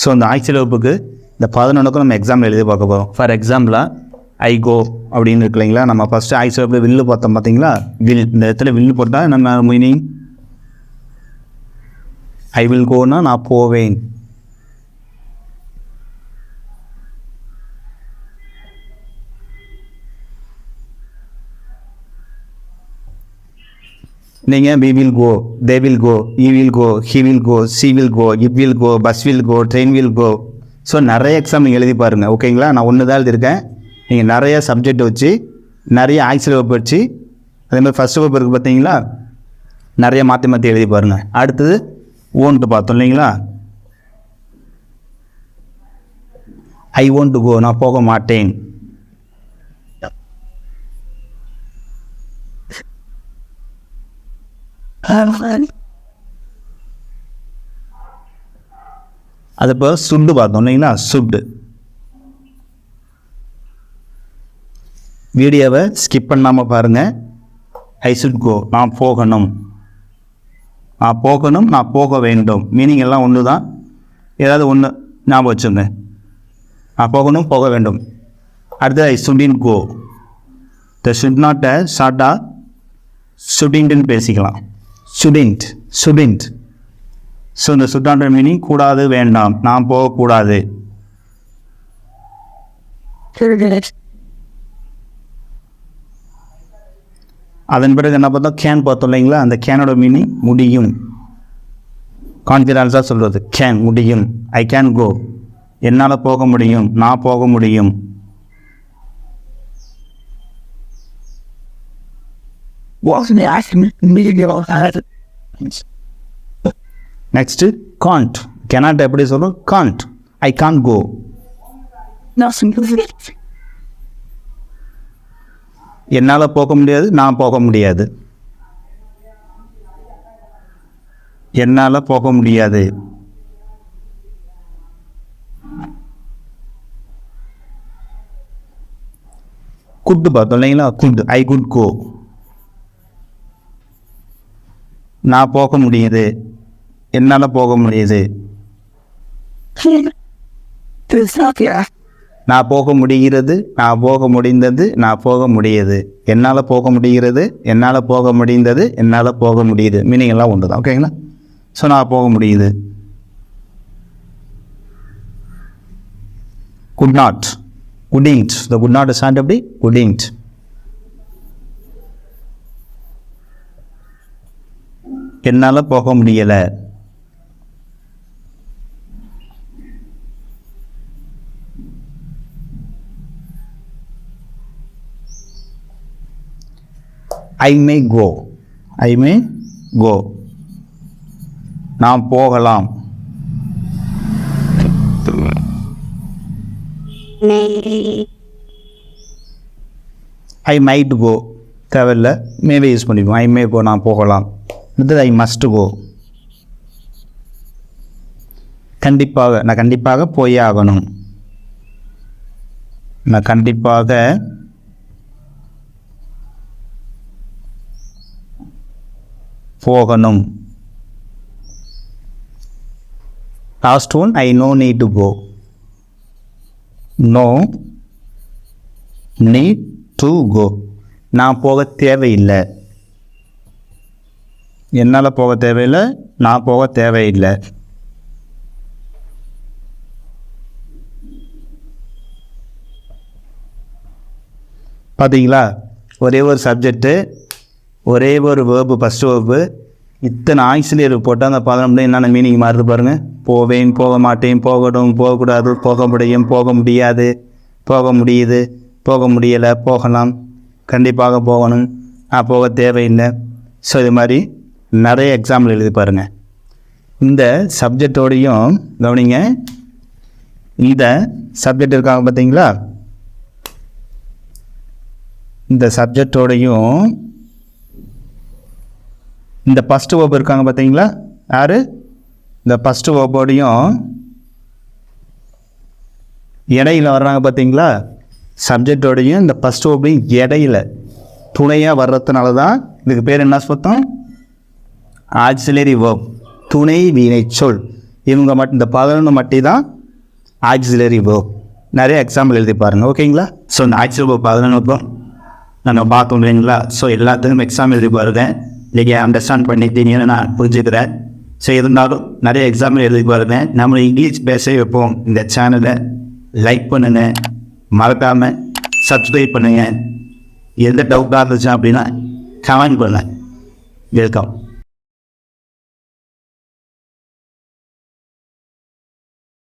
So இந்த axial வெர்புக்கு இந்த 11க்கும் நம்ம எக்ஸாம்பிள் எழுதி பார்க்க போகிறோம். ஃபார் எக்ஸாம்பிளாக ஐ கோ அப்படின்னு இருக்கு இல்லைங்களா. நம்ம ஃபஸ்ட்டு ஆக்சியல் வெர்பில் வில்லு பார்த்தோம் பார்த்தீங்களா. வில், இந்த இடத்துல வில்லு போட்டால் நம்ம மீனிங் ஐ வில் கோனா நான் போவேன். நீங்கள் we will go, they will go, you will go, he will go, she will go, it will go, bus will go, train will go. So நிறைய எக்ஸாம் நீங்கள் எழுதி பாருங்கள். ஓகேங்களா. நான் ஒன்று தான் எழுதியிருக்கேன். நீங்கள் நிறைய சப்ஜெக்ட் வச்சு நிறைய ஆக்சியல் வெர்ப் வச்சு அதேமாதிரி ஃபஸ்ட் வெர்ப் இருக்குது பார்த்தீங்களா, நிறைய மாற்றி மாற்றி எழுதி பாருங்கள். அடுத்தது ஓன்ட்டு பார்த்தோம் இல்லைங்களா. ஐ வாண்ட் டு கோ, நான் போக மாட்டேன். அது இப்போ சுட்டு பார்த்தோம் இல்லைங்களா. சுட்டு வீடியோவை ஸ்கிப் பண்ணாமல் பாருங்கள். ஐ சுட் கோ, நான் போகணும். நான் போகணும், நான் போக வேண்டும். மீனிங் எல்லாம் ஒன்று தான். ஏதாவது ஒன்று ஞாபகம் வச்சுங்க. நான் போகணும், போக வேண்டும். அடுத்து ஐ சுடின் கோ. த ஷுட் நாட் ஷார்ட்டாக ஷுடின்ட்டுன்னு பேசிக்கலாம். Shouldn't, shouldn't. ஸோ இந்த சுட்டான்ற மீனிங் கூடாது, வேண்டாம், நான் போகக்கூடாது. அதன் பிறகு என்ன பார்த்தோம், கேன் பார்த்தோம் இல்லைங்களா. அந்த கேனோட மீனிங் முடியும், கான்ஃபிடன்ஸாக சொல்கிறது. கேன், முடியும். ஐ கேன் கோ, என்னால் போக முடியும், நான் போக முடியும். Next Gantt. கேனாட் எப்படி சொல்கிறோம், காண்ட். I can't go. என்னால் போக முடியாது, நான் போக முடியாது. என்னால் போக முடியாது. குட் பார்த்தோம் இல்லைங்களா. குட், ஐ குட் கோ, நான் போக முடியுது, என்னால் போக முடியுது. நான் போக முடிகிறது, நான் போக முடிந்தது, நான் போக முடியுது. என்னால் போக முடிகிறது, என்னால் போக முடிந்தது, என்னால் போக முடியுது. மீனிங் எல்லாம் ஒன்று தான். ஓகேங்களா. ஸோ நான் போக முடியுது. Good night, good night. இந்த குட் நாட் ஸ்டாண்ட் எப்படி, குடிங்ட். என்னால் போக முடியலை. ஐ மே கோ, ஐ மே கோ, நாம் போகலாம். ஐ மைட் கோ தேவையில்லை, மேவே யூஸ் பண்ணிப்போம். ஐ மே கோ, நான் போகலாம். அடுத்தது ஐ மஸ்ட் கோ, கண்டிப்பாக, நான் கண்டிப்பாக போயே ஆகணும். நான் கண்டிப்பாக போகணும். Last one, I no need to go. No need to go, நான் போக தேவையில்லை. என்னால் போக தேவையில்லை, நான் போக தேவையில்லை. பார்த்தீங்களா, ஒரே ஒரு சப்ஜெக்டு, ஒரே ஒரு வேர்பு, ஃபஸ்ட்டு வேர்பு, இத்தனை ஆக்சிலியரி போட்டால் அந்த 11 என்னென்ன மீனிங் மாறுது பாருங்கள். போவேன், போக மாட்டேன், போகணும், போகக்கூடாது, போக முடியும், போக முடியாது, போக முடியுது, போக முடியலை, போகலாம், கண்டிப்பாக போகணும், நான் போக தேவையில்லை. ஸோ இது மாதிரி நிறைய எக்ஸாம்பிள் எழுதி பாருங்கள். இந்த சப்ஜெக்டோடையும் கவனிங்க, இந்த சப்ஜெக்ட் இருக்காங்க பார்த்தீங்களா, இந்த சப்ஜெக்டோடையும் இந்த ஃபஸ்ட்டு வேர்ப் இருக்காங்க பார்த்தீங்களா, யார், இந்த ஃபஸ்ட்டு வேர்போடையும் இடையில வர்றாங்க பார்த்தீங்களா, சப்ஜெக்டோடையும் இந்த ஃபஸ்ட்டு வேர்பையும் இடையில துணையாக வர்றதுனால தான் இதுக்கு பேர் என்ன சொத்தம், ஆக்சிலரி வேர்ப், துணை வினை சொல். இவங்க மட்டும் இந்த 11 மட்டும் தான் ஆக்சிலரி வேர்ப். நிறைய எக்ஸாம்பிள் எழுதி பாருங்கள், ஓகேங்களா? ஸோ இந்த ஆக்சிலரி வேர்ப் 11 நம்ம பார்த்தோம் இல்லைங்களா? ஸோ எல்லாத்துக்கும் எக்ஸாம் எழுதி பாருங்கள். நீங்கள் அண்டர்ஸ்டாண்ட் பண்ணிட்டீங்கன்னு நான் புரிஞ்சுக்கிறேன். ஸோ இருந்தாலும் நிறைய எக்ஸாம்பிள் எழுதி பாருங்கள். நம்ம இங்கிலீஷ் பேச வைப்போம் இந்த சேனலை லைக் பண்ணுங்கள், மறக்காமல் சப்ஸ்கிரைப் பண்ணுங்கள். எந்த டவுட்டாக இருந்துச்சு அப்படின்னா கமெண்ட் பண்ணுங்கள். வெல்கம்.